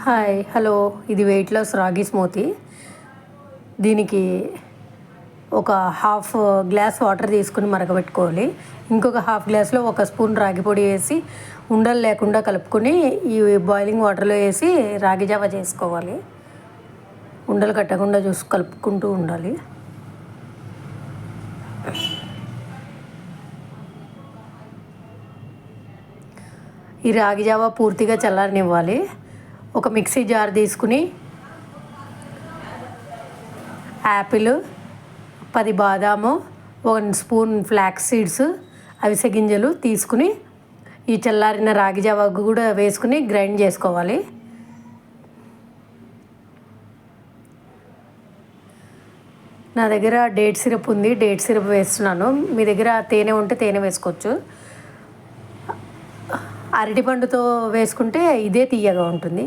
Hi hello ఇది weight loss రాగి smoothie. దీనికి ఒక హాఫ్ గ్లాస్ వాటర్ తీసుకుని మరగబెట్టుకోవాలి. ఇంకొక హాఫ్ గ్లాస్లో ఒక స్పూన్ రాగి పొడి వేసి ఉండలు లేకుండా కలుపుకొని ఈ బాయిలింగ్ వాటర్లో వేసి రాగి జావ చేసుకోవాలి. ఉండలు కట్టకుండా చూసి కలుపుకుంటూ ఉండాలి. ఈ రాగి జావ పూర్తిగా చల్లారనివ్వాలి. ఒక మిక్సీ జార్ తీసుకుని యాపిల్, 10 బాదాము, 1 స్పూన్ ఫ్లాక్స్ సీడ్స్, అవిసె గింజలు తీసుకుని ఈ చల్లారిన రాగి జావ కూడా వేసుకుని గ్రైండ్ చేసుకోవాలి. నా దగ్గర డేట్ సిరప్ ఉంది, డేట్ సిరప్ వేస్తున్నాను. మీ దగ్గర తేనె ఉంటే తేనె వేసుకోవచ్చు. అరటిపండుతో వేసుకుంటే ఇదే తీయగా ఉంటుంది.